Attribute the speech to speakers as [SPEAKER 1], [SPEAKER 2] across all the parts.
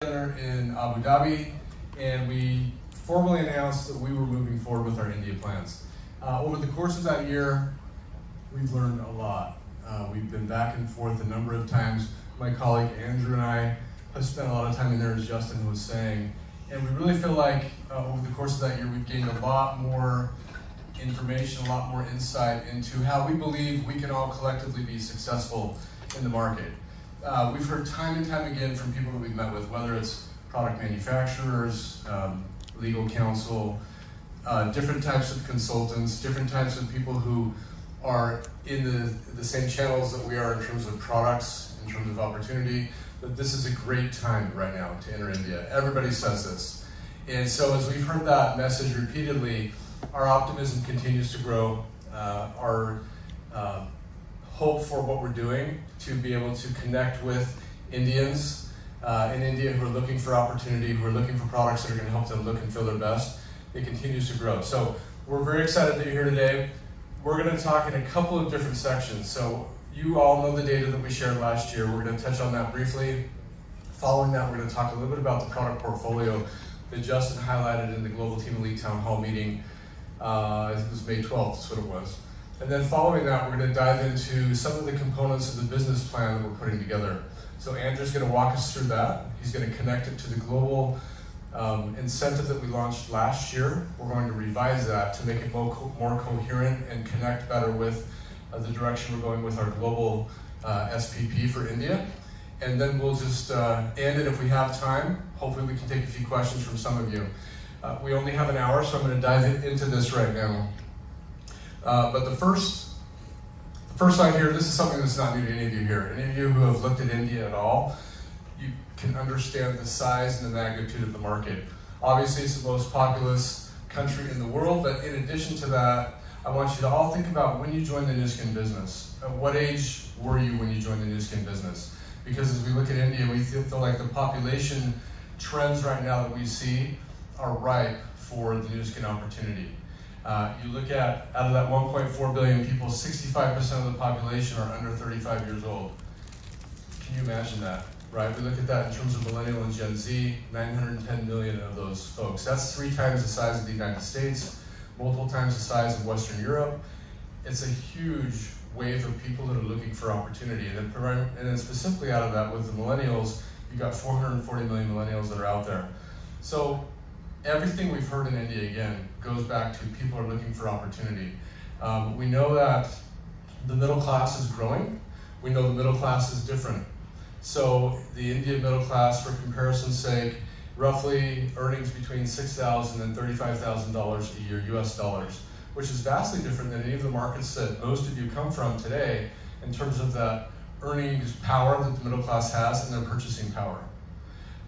[SPEAKER 1] Center in Abu Dhabi, and we formally announced that we were moving forward with our India plans. Over the course of that year, we've learned a lot. We've been back and forth a number of times. My colleague Andrew and I have spent a lot of time in there, as Justin was saying, and we really feel like over the course of that year, we've gained a lot more information, a lot more insight into how we believe we can all collectively be successful in the market. We've heard time and time again from people that we've met with, whether it's product manufacturers, legal counsel, different types of consultants, different types of people who are in the same channels that we are in terms of products, in terms of opportunity, that this is a great time right now to enter India. Everybody says this. And so as we've heard that message repeatedly, our optimism continues to grow. Our hope for what we're doing to be able to connect with Indians in India who are looking for opportunity, who are looking for products that are going to help them look and feel their best, it continues to grow. So we're very excited that you're here today. We're going to talk in a couple of different sections. So you all know the data that we shared last year. We're going to touch on that briefly. Following that, we're going to talk a little bit about the product portfolio that Justin highlighted in the Global Team Elite Town Hall meeting. I think it was May 12th, that's what it was. And then following that, we're going to dive into some of the components of the business plan that we're putting together. So Andrew's going to walk us through that. He's going to connect it to the global incentive that we launched last year. We're going to revise that to make it more coherent and connect better with the direction we're going with our global SPP for India. And then we'll just end it if we have time. Hopefully we can take a few questions from some of you. We only have an hour, so I'm going to dive into this right now. But the first slide here, this is something that's not new to any of you here. Any of you who have looked at India at all, you can understand the size and the magnitude of the market. Obviously, it's the most populous country in the world, but in addition to that, I want you to all think about when you joined the new skin business. At what age were you when you joined the new skin business? Because as we look at India, we feel like the population trends right now that we see are ripe for the new skin opportunity. You look at, out of that 1.4 billion people, 65% of the population are under 35 years old. Can you imagine that, right? We look at that in terms of millennial and Gen Z, 910 million of those folks. That's 3 times the size of the United States, multiple times the size of Western Europe. It's a huge wave of people that are looking for opportunity. And then specifically out of that, with the millennials, you've got 440 million millennials that are out there. So everything we've heard in India, again, goes back to people are looking for opportunity. We know that the middle class is growing. We know the middle class is different. So the Indian middle class, for comparison's sake, roughly earnings between $6,000 and $35,000 a year, US dollars, which is vastly different than any of the markets that most of you come from today in terms of the earnings power that the middle class has and their purchasing power.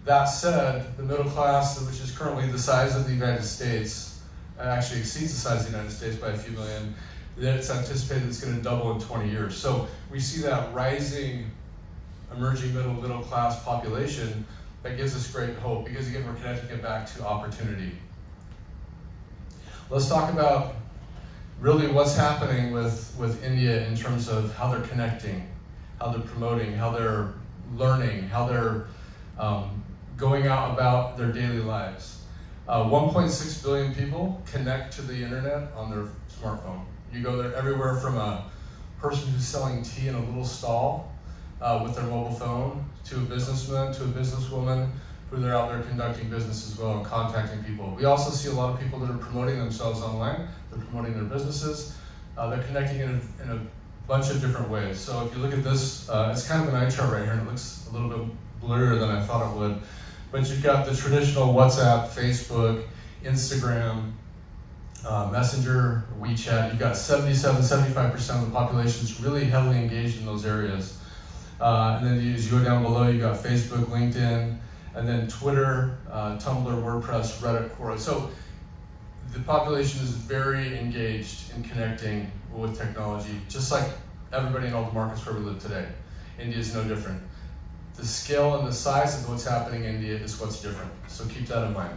[SPEAKER 1] That said, the middle class, which is currently the size of the United States, actually exceeds the size of the United States by a few million, then it's anticipated it's going to double in 20 years. So we see that rising, emerging middle class population that gives us great hope because, again, we're connecting it back to opportunity. Let's talk about really what's happening with India in terms of how they're connecting, how they're promoting, how they're learning, how they're going out about their daily lives. 1.6 billion people connect to the internet on their smartphone. You go there everywhere from a person who's selling tea in a little stall with their mobile phone to a businessman, to a businesswoman who they're out there conducting business as well and contacting people. We also see a lot of people that are promoting themselves online. They're promoting their businesses. They're connecting in a bunch of different ways. So if you look at this, it's kind of an eye chart right here, and it looks a little bit blurrier than I thought it would. But you've got the traditional WhatsApp, Facebook, Instagram, Messenger, WeChat. You've got 75% of the population is really heavily engaged in those areas. And then as you go down below, you've got Facebook, LinkedIn, and then Twitter, Tumblr, WordPress, Reddit, Quora. So the population is very engaged in connecting with technology, just like everybody in all the markets where we live today. India is no different. The scale and the size of what's happening in India is what's different, so keep that in mind.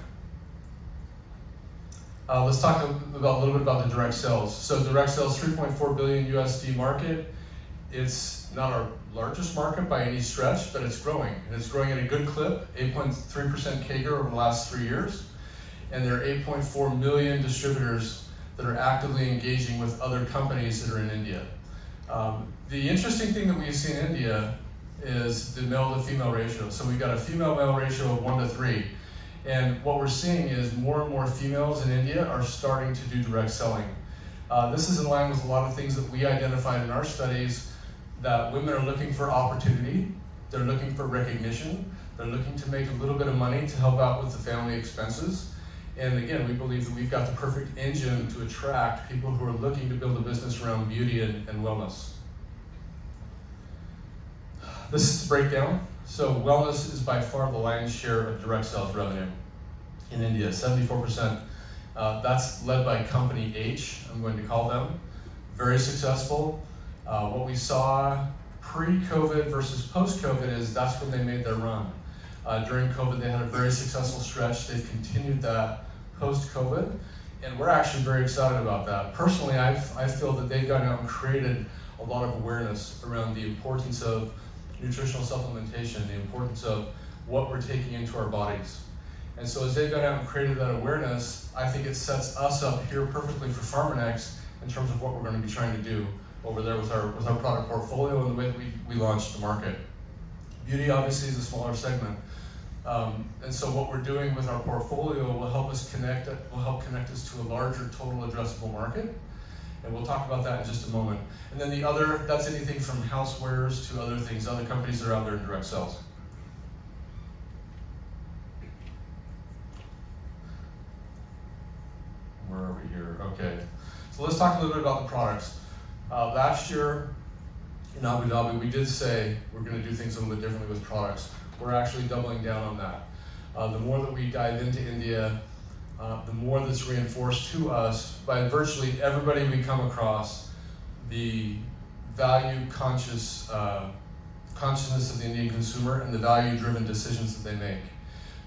[SPEAKER 1] Let's talk a little bit about the direct sales. So direct sales, 3.4 billion USD market. It's not our largest market by any stretch, but it's growing, and it's growing at a good clip, 8.3% CAGR over the last 3 years. And there are 8.4 million distributors that are actively engaging with other companies that are in India. The interesting thing that we see in India is the male to female ratio. So we've got a female-male ratio of 1 to 3. And what we're seeing is more and more females in India are starting to do direct selling. This is in line with a lot of things that we identified in our studies, that women are looking for opportunity, they're looking for recognition, they're looking to make a little bit of money to help out with the family expenses. And again, we believe that we've got the perfect engine to attract people who are looking to build a business around beauty and wellness. This is the breakdown. So wellness is by far the lion's share of direct sales revenue in India, 74%. That's led by company H, I'm going to call them. Very successful. What we saw pre-COVID versus post-COVID is that's when they made their run. During COVID, they had a very successful stretch. They've continued that post-COVID, and we're actually very excited about that. Personally, I feel that they've gone out and created a lot of awareness around the importance of nutritional supplementation, the importance of what we're taking into our bodies. And so as they've gone out and created that awareness, I think it sets us up here perfectly for Pharmanex in terms of what we're going to be trying to do over there with our product portfolio and the way that we launched the market. Beauty obviously is a smaller segment. And so what we're doing with our portfolio will help connect us to a larger total addressable market. And we'll talk about that in just a moment. And then the other, that's anything from housewares to other things, other companies that are out there in direct sales. Where are we here? Okay. So let's talk a little bit about the products. Last year in Abu Dhabi, we did say we're going to do things a little bit differently with products. We're actually doubling down on that. The more that we dive into India, the more that's reinforced to us by virtually everybody we come across, the value consciousness of the Indian consumer and the value-driven decisions that they make.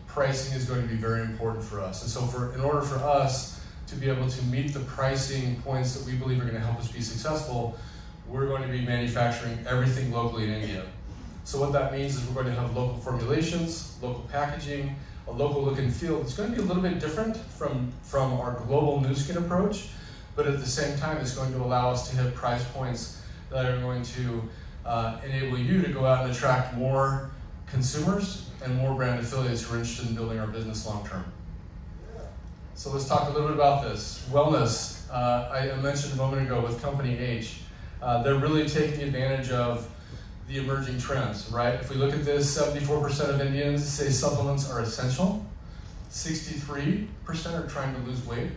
[SPEAKER 1] Pricing is going to be very important for us. And so in order for us to be able to meet the pricing points that we believe are going to help us be successful, we're going to be manufacturing everything locally in India. So what that means is we're going to have local formulations, local packaging, a local look and feel. It's going to be a little bit different from our global new skin approach, but at the same time, it's going to allow us to hit price points that are going to enable you to go out and attract more consumers and more brand affiliates who are interested in building our business long term. So let's talk a little bit about this. Wellness, I mentioned a moment ago with company H. They're really taking advantage of the emerging trends, right? If we look at this, 74% of Indians say supplements are essential. 63% are trying to lose weight.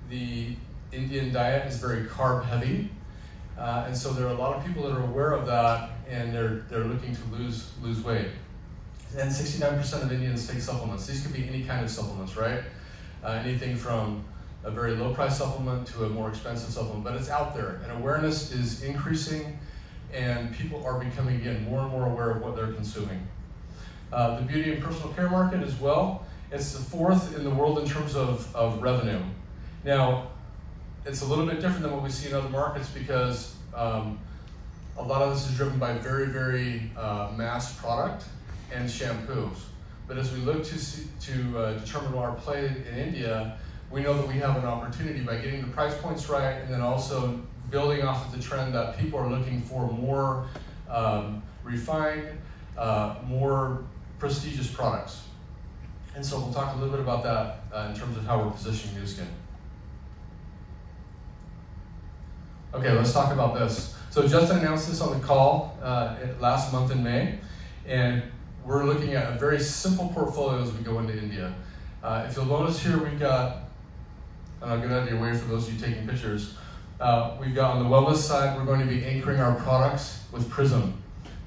[SPEAKER 1] The Indian diet is very carb heavy. And so there are a lot of people that are aware of that and they're looking to lose weight. And 69% of Indians take supplements. These could be any kind of supplements, right? Anything from a very low price supplement to a more expensive supplement, but it's out there and awareness is increasing and people are becoming, again, more and more aware of what they're consuming. The beauty and personal care market as well, it's the fourth in the world in terms of revenue. Now, it's a little bit different than what we see in other markets because a lot of this is driven by very, very mass product and shampoos. But as we look to determine our play in India, we know that we have an opportunity by getting the price points right and then also building off of the trend that people are looking for more refined, more prestigious products. And so we'll talk a little bit about that in terms of how we're positioning new skin. Okay, let's talk about this. So Justin announced this on the call last month in May, and we're looking at a very simple portfolio as we go into India. If you'll notice here, we've got, and I'll get out of your way for those of you taking pictures, we've got on the wellness side, we're going to be anchoring our products with PRYSM.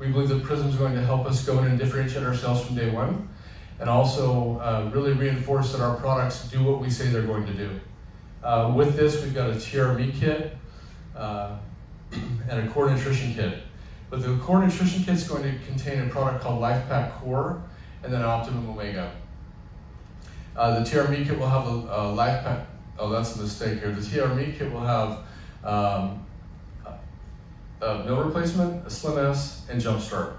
[SPEAKER 1] We believe that PRYSM is going to help us go in and differentiate ourselves from day one, and also really reinforce that our products do what we say they're going to do. With this, we've got a TRME Kit and a Core Nutrition Kit. But the Core Nutrition Kit is going to contain a product called Lifepak Core and then Optimum Omega. The TRME Kit will have a Lifepak, oh that's a mistake here. The TRME Kit will have meal replacement, a Slim S, and Jumpstart.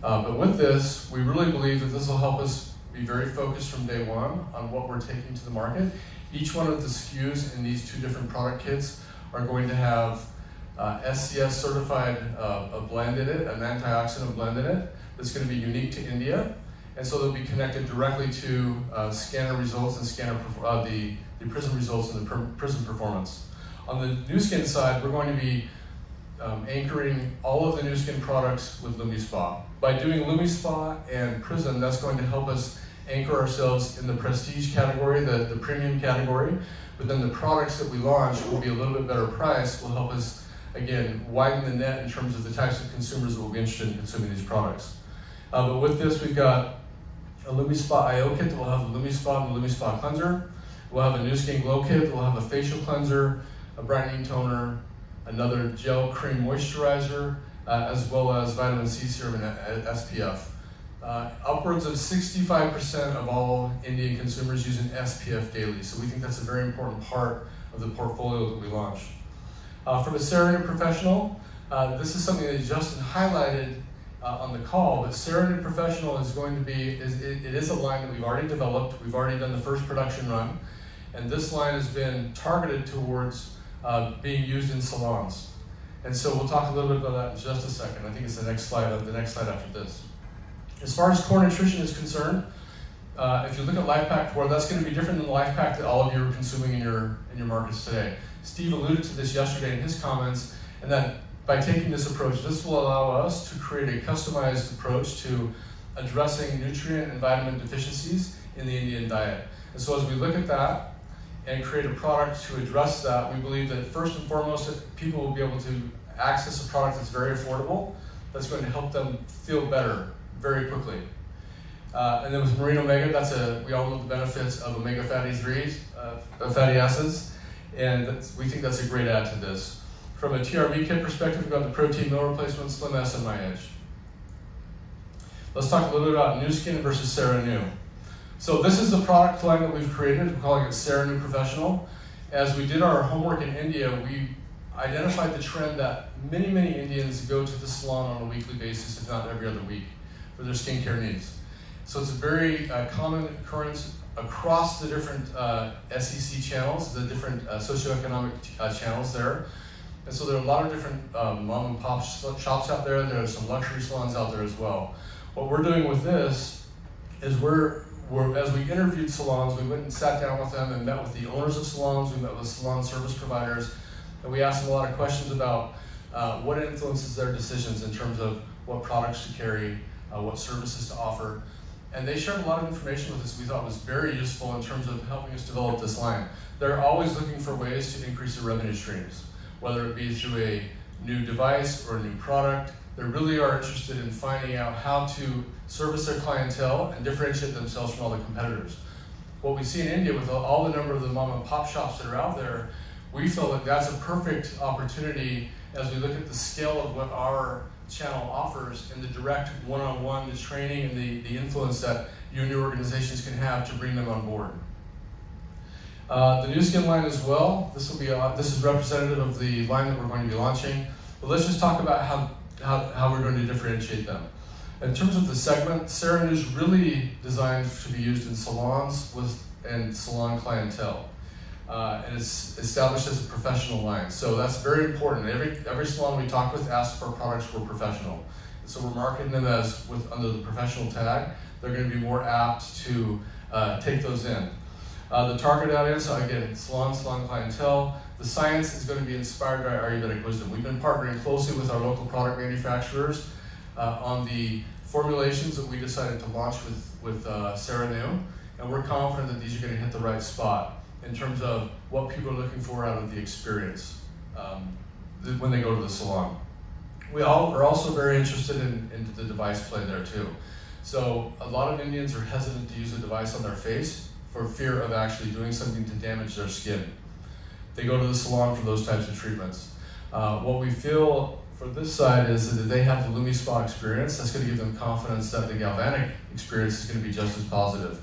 [SPEAKER 1] But with this, we really believe that this will help us be very focused from day one on what we're taking to the market. Each one of the SKUs in these two different product kits are going to have SCS certified a blend in it, an antioxidant blend in it, that's going to be unique to India. And so they'll be connected directly to scanner results and the PRYSM results and the PRYSM performance. On the Nu Skin side, we're going to be anchoring all of the Nu Skin products with Lumispa. By doing Lumispa and PRYSM, that's going to help us anchor ourselves in the prestige category, the premium category, but then the products that we launch will be a little bit better priced, will help us, again, widen the net in terms of the types of consumers that will be interested in consuming these products. But with this, we've got a Lumispa IO kit that will have the Lumispa and the Lumispa Cleanser. We'll have a Nu Skin Glow kit that will have a facial cleanser, a brightening toner, another gel cream moisturizer, as well as vitamin C serum and SPF. Upwards of 65% of all Indian consumers use an SPF daily, so we think that's a very important part of the portfolio that we launch. From a Serenu Professional, this is something that Justin highlighted on the call, but Serenu Professional is going to be, it is a line that we've already developed. We've already done the first production run, and this line has been targeted towards being used in salons. And so we'll talk a little bit about that in just a second. I think it's the next slide after this. As far as core nutrition is concerned, if you look at Lifepak Core, that's going to be different than the Lifepak that all of you are consuming in your markets today. Steve alluded to this yesterday in his comments, and that by taking this approach, this will allow us to create a customized approach to addressing nutrient and vitamin deficiencies in the Indian diet. And so as we look at that and create a product to address that, we believe that first and foremost, that people will be able to access a product that's very affordable, that's going to help them feel better very quickly. And then with Marine Omega, we all know the benefits of omega fatty acids, and we think that's a great add to this. From a TRME Kit perspective, we've got the protein meal replacement, Slim S, and My Edge. Let's talk a little bit about Nu Skin versus Serenu. So this is the product line that we've created. We're calling it Serenu Professional. As we did our homework in India, we identified the trend that many, many Indians go to the salon on a weekly basis, if not every other week, for their skincare needs. So it's a very common occurrence across the different SEC channels, the different socioeconomic channels there. And so there are a lot of different mom and pop shops out there. There are some luxury salons out there as well. What we're doing with this is as we interviewed salons, we went and sat down with them and met with the owners of salons, we met with salon service providers, and we asked them a lot of questions about what influences their decisions in terms of what products to carry, what services to offer. And they shared a lot of information with us we thought was very useful in terms of helping us develop this line. They're always looking for ways to increase their revenue streams, whether it be through a new device or a new product. They really are interested in finding out how to service their clientele and differentiate themselves from all the competitors. What we see in India with all the number of the mom and pop shops that are out there, we feel that that's a perfect opportunity as we look at the scale of what our channel offers and the direct one-on-one, the training and the influence that you and your organizations can have to bring them on board. The Nu Skin line as well, this is representative of the line that we're going to be launching. But let's just talk about how we're going to differentiate them. In terms of the segment, Serenu is really designed to be used in salons and salon clientele. And it's established as a professional line. So that's very important. Every salon we talk with asks for products for professional. And so we're marketing them as under the professional tag. They're going to be more apt to take those in. The target audience, again, salon clientele. The science is going to be inspired by Ayurvedic wisdom. We've been partnering closely with our local product manufacturers on the formulations that we decided to launch with Serenu, and we're confident that these are going to hit the right spot in terms of what people are looking for out of the experience when they go to the salon. We all are also very interested in the device play there too. So a lot of Indians are hesitant to use a device on their face for fear of actually doing something to damage their skin. They go to the salon for those types of treatments. What we feel for this side is that they have the Lumispa experience. That's going to give them confidence that the Galvanic experience is going to be just as positive.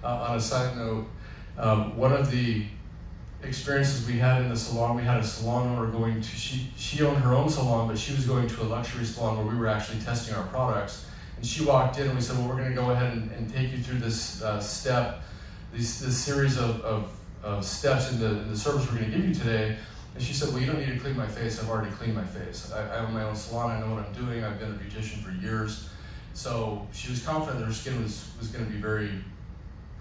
[SPEAKER 1] On a side note, one of the experiences we had in the salon. We had a salon owner going to, she owned her own salon, but she was going to a luxury salon where we were actually testing our products. And she walked in and we said, well, we're going to go ahead and take you through this this series of steps in the service we're going to give you today. And she said, well, you don't need to clean my face. I've already cleaned my face. I own my own salon. I know what I'm doing. I've been a beautician for years. So she was confident that her skin was going to be very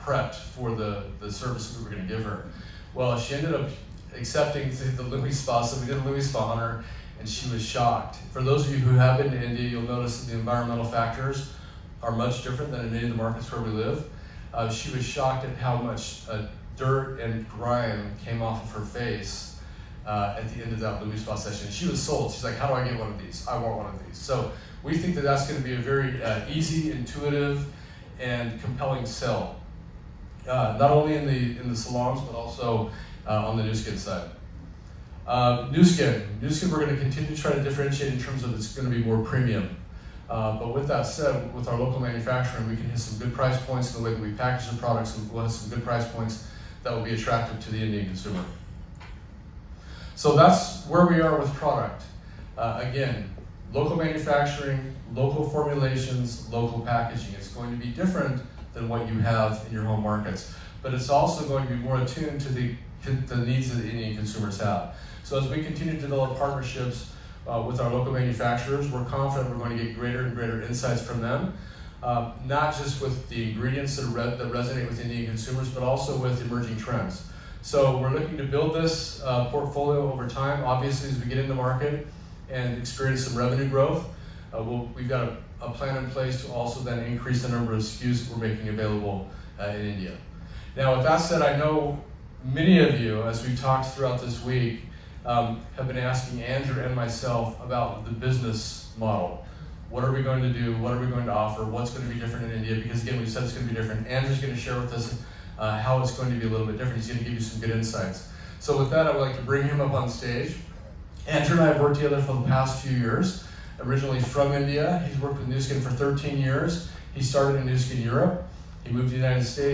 [SPEAKER 1] prepped for the service that we were going to give her. Well, she ended up accepting the Lumispa, so we did a Lumispa on her, and she was shocked. For those of you who have been to India, you'll notice that the environmental factors are much different than in any of the markets where we live. She was shocked at how much dirt and grime came off of her face at the end of that Lumispa session. She was sold. She's like, how do I get one of these? I want one of these. So we think that that's going to be a very easy, intuitive, and compelling sell. Not only in the salons, but also on the new skin side. New skin, we're going to continue to try to differentiate in terms of it's going to be more premium. But with that said, with our local manufacturing, we can hit some good price points in the way that we package the products, and we'll have some good price points that will be attractive to the Indian consumer. So that's where we are with product. Again, local manufacturing, local formulations, local packaging. It's going to be different than what you have in your home markets, but it's also going to be more attuned to the needs that the Indian consumers have. So as we continue to develop partnerships with our local manufacturers, we're confident we're going to get greater and greater insights from them, not just with the ingredients that resonate with Indian consumers, but also with emerging trends. So we're looking to build this portfolio over time. Obviously, as we get in the market and experience some revenue growth, we've got a plan in place to also then increase the number of SKUs that we're making available in India. Now, with that said, I know many of you, as we've talked throughout this week, have been asking Andrew and myself about the business model. What are we going to do? What are we going to offer? What's going to be different in India? Because again, we said it's going to be different. Andrew's going to share with us how it's going to be a little bit different. He's going to give you some good insights. So with that, I would like to bring him up on stage. Andrew and I have worked together for the past few years. Originally from India, he's worked with Nu Skin for 13 years. He started in Nu Skin Europe. He moved to the United States.